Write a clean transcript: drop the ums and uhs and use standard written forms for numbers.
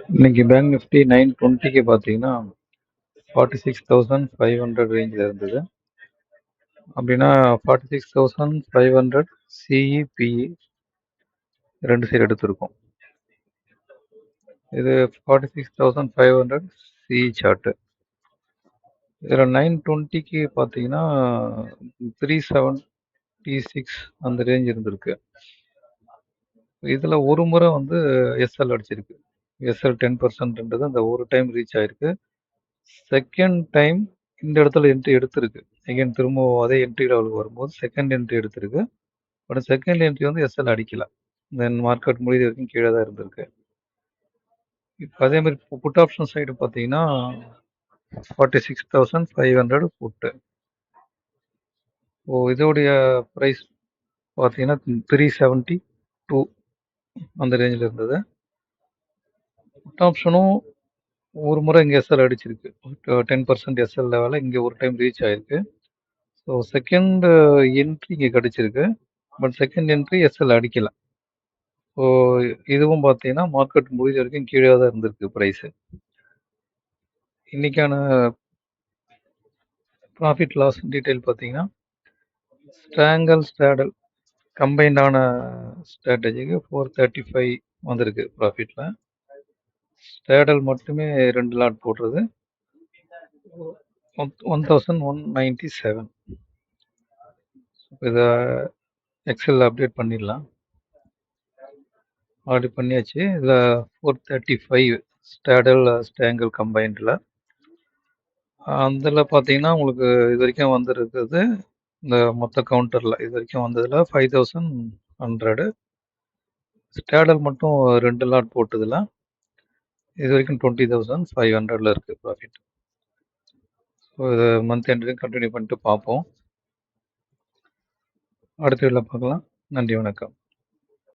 இன்னைக்கு bank Nifty 920க்கு பார்த்தீங்கன்னா 46,500 ரேஞ்சில் இருந்தது. அப்படின்னா 46,500 சிஇ பிஇ ரெண்டு சைடு எடுத்திருக்கோம். இது 46,500 சிஇ சார்ட்டு. இதில் 920க்கு பார்த்தீங்கன்னா 376 அந்த ரேஞ்ச் இருந்திருக்கு. இதில் ஒரு முறை வந்து எஸ்எல் அடிச்சிருக்கு. எஸ்எல் 10%ன்றது அந்த ஒரு டைம் ரீச் ஆயிருக்கு. செகண்ட் டைம் இந்த இடத்துல என்ட்ரி எடுத்திருக்கு. அகைன் திரும்ப அதே என்ட்ரி லெவலுக்கு வரும்போது செகண்ட் என்ட்ரி எடுத்திருக்கு. பட் செகண்ட் என்ட்ரி வந்து எஸ்எல் அடிக்கல. தென் மார்க்கெட் முடிவு வரைக்கும் கீழே தான் இருந்திருக்கு. இப்போ அதே மாதிரி புட் ஆப்ஷன் சைடு பார்த்தீங்கன்னா 46,500 புட்டு. இதோடைய ப்ரைஸ் பார்த்தீங்கன்னா 372 அந்த ரேஞ்சில் இருந்தது. புட் ஆப்ஷனும் ஒரு முறை இங்கே எஸ்எல் அடிச்சிருக்கு. 10% எஸ்எல் லெவலில் இங்கே ஒரு டைம் ரீச் ஆயிருக்கு. ஸோ செகண்ட் என்ட்ரி இங்கே கிடச்சிருக்கு. பட் செகண்ட் என்ட்ரி எஸ்எல் அடிக்கல. ஸோ இதுவும் பார்த்தீங்கன்னா மார்க்கெட் முடிஞ்ச வரைக்கும் கீழே தான் இருந்திருக்கு ப்ரைஸு. இன்னைக்கான ப்ராஃபிட் லாஸ் டீட்டெயில் பார்த்தீங்கன்னா ஸ்ட்ராடல் கம்பைண்டான ஸ்ட்ராட்டஜிக்கு 435 வந்திருக்கு ப்ராஃபிட்டில். ஸ்ட்ராடல் மட்டுமே 2 லாட் போடுறது 1197. இதை எக்ஸலில் அப்டேட் பண்ணிடலாம். ஆல்ரெடி பண்ணியாச்சு. இதில் 435 ஸ்ட்ராங்கல் கம்பைண்டில். அதில் பார்த்தீங்கன்னா உங்களுக்கு இது வரைக்கும் வந்துருக்குது இந்த மொத்த கவுண்டரில் இது வரைக்கும் வந்ததில் 5100. ஸ்ட்ராடல் மட்டும் 2 லாட் போட்டதில் இது வரைக்கும் 20,500 இருக்குது ப்ராஃபிட். ஸோ இது மந்த் எண்ட் கண்டினியூ பண்ணிட்டு பார்ப்போம். அடுத்த வீடியோவில் பார்க்கலாம். நன்றி, வணக்கம்.